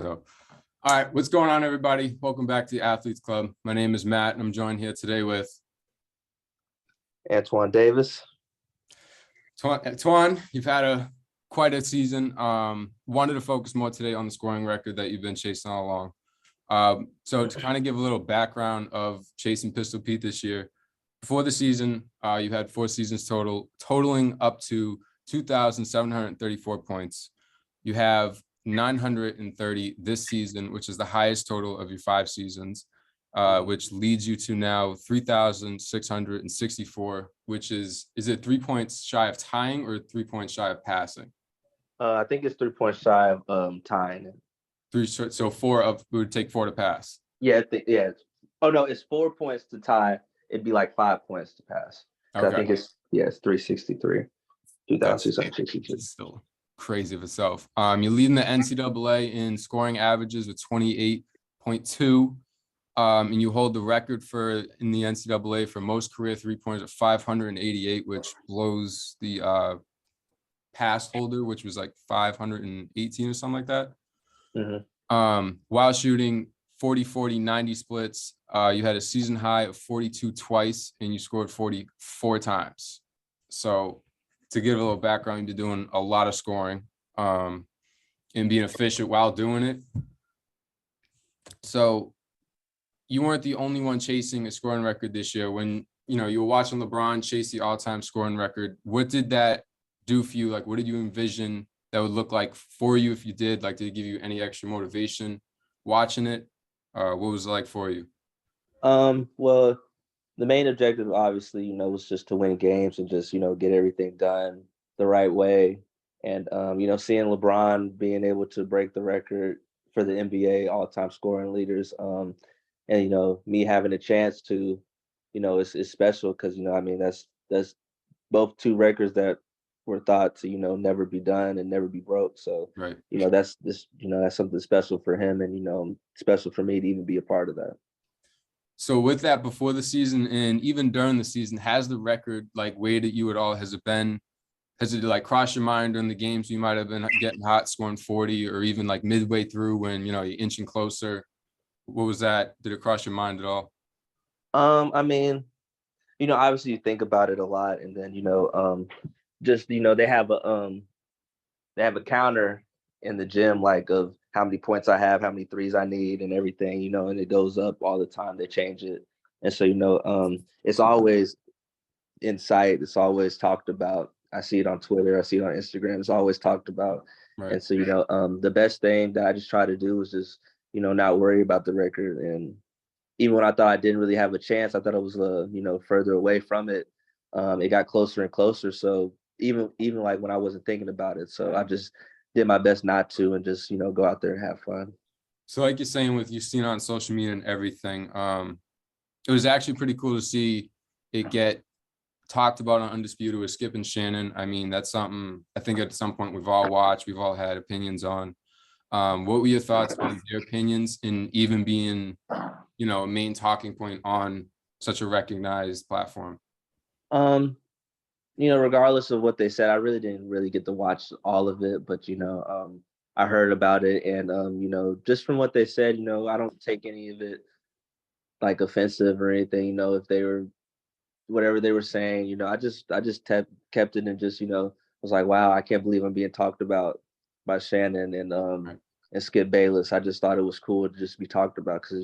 So, all right, what's going on, everybody? Welcome back to the Athletes Club. My name is Matt, and I'm joined here today with Antoine Davis. Antoine. You've had quite a season. Wanted to focus more today on the scoring record that you've been chasing all along. So to kind of give a little background of chasing Pistol Pete this year, before the season, you had 4 seasons totaling up to 2,734 points. You have 930 this season, which is the highest total of your 5 seasons, which leads you to now 3,664, which is it 3 points shy of tying or 3 points shy of passing? I think it's 3 points shy of tying. So 4 of it would take 4 to pass. Yeah, oh no, it's 4 points to tie. It'd be like 5 points to pass. Okay. I think it's 363. 2,663. Still crazy of itself. You're leading the NCAA in scoring averages with 28.2. And you hold the record in the NCAA for most career 3-pointers at 588, which blows the past holder, which was like 518 or something like that. Mm-hmm. While shooting 40-40-90 splits, you had a season high of 42 twice, and you scored 44 times. So to give a little background, you're doing a lot of scoring and being efficient while doing it. So you weren't the only one chasing a scoring record this year. When you were watching LeBron chase the all-time scoring record, what did that do for you? Like, what did you envision that would look like for you if you did? Like, did it give you any extra motivation watching it? What was it like for you? Well, the main objective, obviously, was just to win games and just, get everything done the right way. And, seeing LeBron being able to break the record for the NBA all-time scoring leaders, and, me having a chance to, it's special because, that's both 2 records that were thought to, never be done and never be broke. So, right. That's something special for him and, special for me to even be a part of that. So with that, before the season and even during the season, has the record like weighted you at all? Has it like crossed your mind during the games you might have been getting hot, scoring 40, or even like midway through when you're inching closer? What was that? Did it cross your mind at all? Obviously you think about it a lot, and then just they have a counter in the gym, like of how many points I have, how many threes I need, and everything, and it goes up all the time. They change it, and so it's always in sight. It's always talked about. I see it on Twitter. I see it on Instagram. It's always talked about. Right. And so the best thing that I just try to do is just not worry about the record. And even when I thought I didn't really have a chance, I thought I was further away from it. It got closer and closer. So even like when I wasn't thinking about it, so I just did my best not to, and just go out there and have fun. So like you're saying, with you seeing it on social media and everything, it was actually pretty cool to see it get talked about on Undisputed with Skip and Shannon. I mean, that's something I think at some point we've all watched, we've all had opinions on. What were your thoughts on their opinions and even being, a main talking point on such a recognized platform? Regardless of what they said, I really didn't really get to watch all of it, but I heard about it, and just from what they said, I don't take any of it like offensive or anything. If they were whatever they were saying, I just kept it and just was like, wow, I can't believe I'm being talked about by Shannon and Skip Bayless. I just thought it was cool to just be talked about because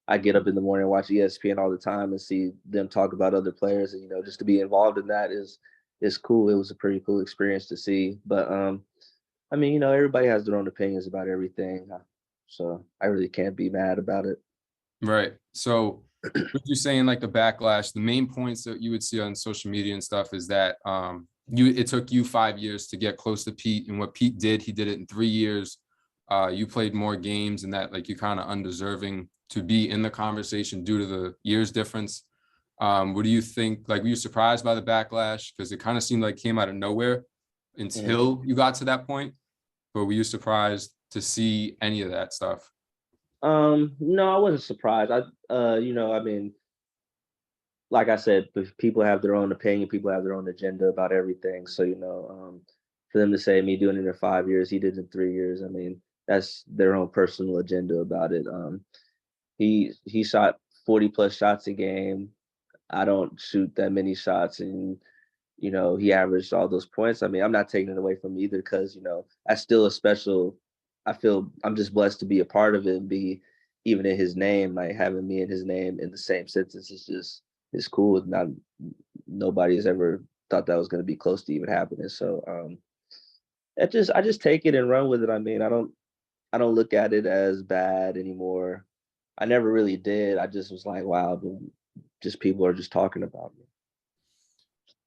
I get up in the morning and watch ESPN all the time and see them talk about other players, and just to be involved in that is cool. It was a pretty cool experience to see. But everybody has their own opinions about everything, so I really can't be mad about it. Right. So what you're saying, like the backlash, the main points that you would see on social media and stuff is that it took you 5 years to get close to Pete, and what Pete did, he did it in 3 years. You played more games, and that like you're kind of undeserving to be in the conversation due to the years difference. What do you think? Like, were you surprised by the backlash? Because it kind of seemed like it came out of nowhere until you got to that point. But were you surprised to see any of that stuff? No, I wasn't surprised. Like I said, people have their own opinion, people have their own agenda about everything. So, for them to say me doing it in 5 years, he did it in 3 years. I mean, that's their own personal agenda about it. He shot 40 plus shots a game. I don't shoot that many shots, and he averaged all those points. I mean, I'm not taking it away from either because that's still a special. I feel I'm just blessed to be a part of it and be even in his name, like having me and his name in the same sentence is just it's cool. Not nobody's ever thought that was going to be close to even happening. So I just take it and run with it. I mean, I don't look at it as bad anymore. I never really did. I just was like, wow, just people are just talking about me.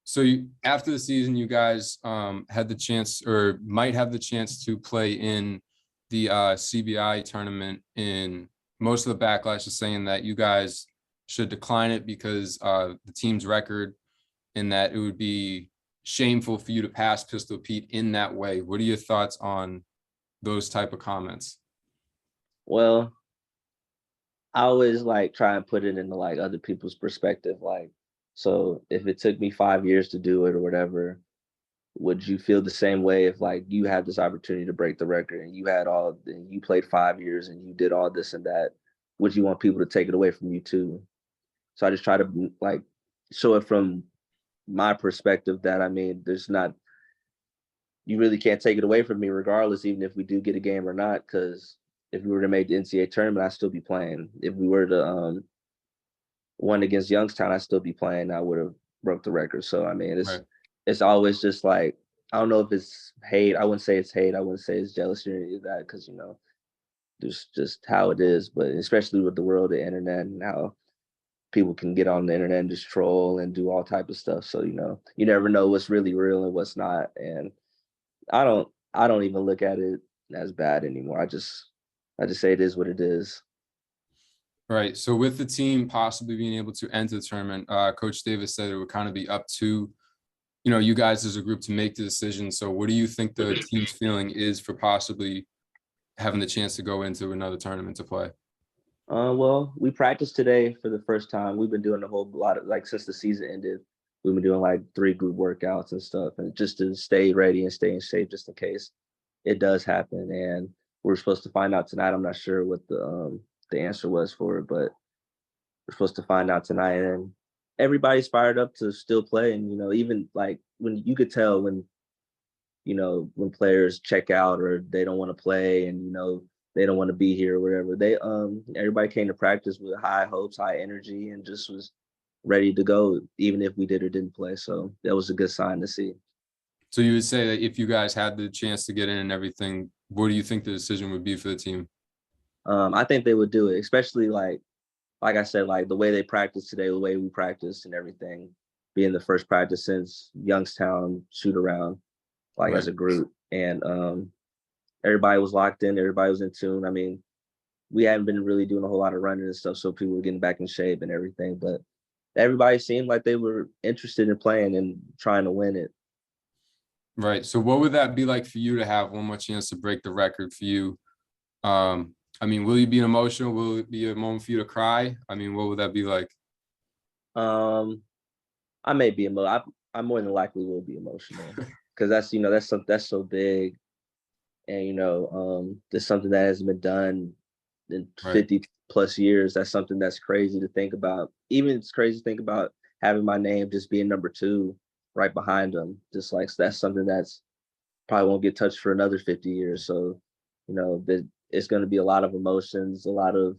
So after the season, you guys had the chance or might have the chance to play in the CBI tournament. And most of the backlash is saying that you guys should decline it because the team's record, and that it would be shameful for you to pass Pistol Pete in that way. What are your thoughts on those type of comments? Well, I always like try and put it into like other people's perspective. Like, so if it took me 5 years to do it or whatever, would you feel the same way if like you had this opportunity to break the record and you played 5 years and you did all this and that? Would you want people to take it away from you too? So I just try to like show it from my perspective that I mean, there's not you really can't take it away from me regardless, even if we do get a game or not. Because if we were to make the NCAA tournament, I'd still be playing. If we were to won against Youngstown, I'd still be playing. I would have broke the record. So I mean, Right. it's always just like I don't know if it's hate. I wouldn't say it's hate. I wouldn't say it's jealousy or any of that because there's just how it is. But especially with the world of the internet and how people can get on the internet and just troll and do all type of stuff. So you never know what's really real and what's not. And I don't even look at it as bad anymore. I just say it is what it is. Right. So with the team possibly being able to enter the tournament, Coach Davis said it would kind of be up to, you guys as a group to make the decision. So what do you think the team's feeling is for possibly having the chance to go into another tournament to play? Well, we practiced today for the first time. We've been doing a whole lot of like since the season ended. We've been doing like 3 group workouts and stuff, and just to stay ready and stay in shape just in case it does happen. And we're supposed to find out tonight. I'm not sure what the answer was for it, but we're supposed to find out tonight. And everybody's fired up to still play. And even like when you could tell when players check out or they don't want to play and they don't want to be here or whatever, they everybody came to practice with high hopes, high energy, and just was ready to go even if we did or didn't play. So that was a good sign to see. So you would say that if you guys had the chance to get in and everything, what do you think the decision would be for the team? I think they would do it, especially like I said, like the way they practiced today, the way we practiced and everything, being the first practice since Youngstown shoot around, like Right. as a group. And everybody was locked in, everybody was in tune. I mean, we haven't been really doing a whole lot of running and stuff, so people were getting back in shape and everything. But everybody seemed like they were interested in playing and trying to win it. Right. So what would that be like for you to have one more chance to break the record for you? I mean, will you be emotional? Will it be a moment for you to cry? I mean, what would that be like? Um, I may be I more than likely will be emotional because that's so big, and there's something that hasn't been done in Right. 50 plus years. That's something that's crazy to think about. Even it's crazy to think about having my name just being number 2 right behind them. Just like so that's something that's probably won't get touched for another 50 years. So, that it's going to be a lot of emotions, a lot of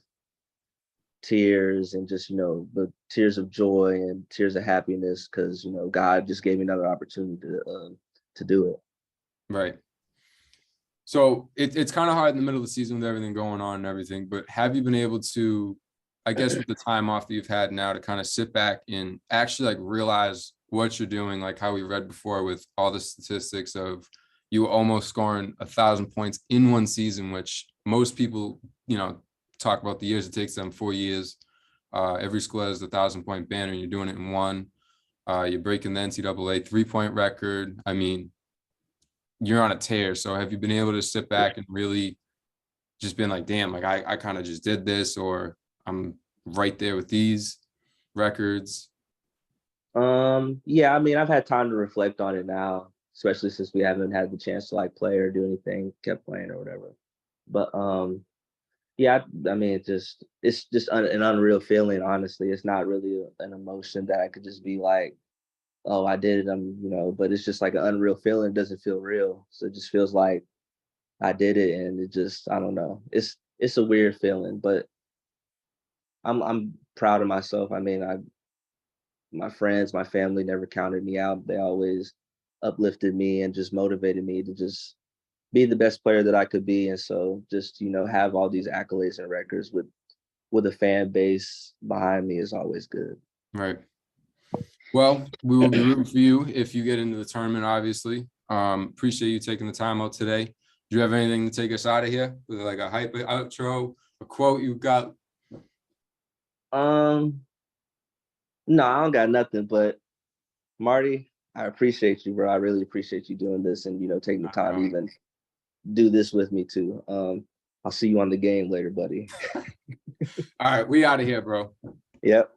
tears, and just the tears of joy and tears of happiness because God just gave me another opportunity to do it. Right. So it's kind of hard in the middle of the season with everything going on and everything, but have you been able to, I guess with the time off that you've had now, to kind of sit back and actually like realize what you're doing, like how we read before with all the statistics of you almost scoring 1,000 points in one season, which most people, talk about the years it takes them, 4 years. Every school has the 1,000-point banner and you're doing it in one. You're breaking the NCAA 3-point record. I mean, you're on a tear. So have you been able to sit back and really just been like, damn, like I kind of just did this, or I'm right there with these records? Yeah, I mean, I've had time to reflect on it now, especially since we haven't had the chance to like play or do anything, kept playing or whatever. But yeah, I mean, it's just an unreal feeling. Honestly, it's not really an emotion that I could just be like, oh, I did it. But it's just like an unreal feeling. It doesn't feel real, so it just feels like I did it, and it just, I don't know. It's a weird feeling, but I'm proud of myself. I mean, my friends, my family never counted me out. They always uplifted me and just motivated me to just be the best player that I could be. And so just, have all these accolades and records with a fan base behind me is always good. Right. Well, we will be rooting for you if you get into the tournament, obviously. Appreciate you taking the time out today. Do you have anything to take us out of here with like a hype outro, a quote you got? Um, no, I don't got nothing, but Marty, I appreciate you, bro. I really appreciate you doing this and, taking the time to even do this with me too. I'll see you on the game later, buddy. All right, we out of here, bro. Yep.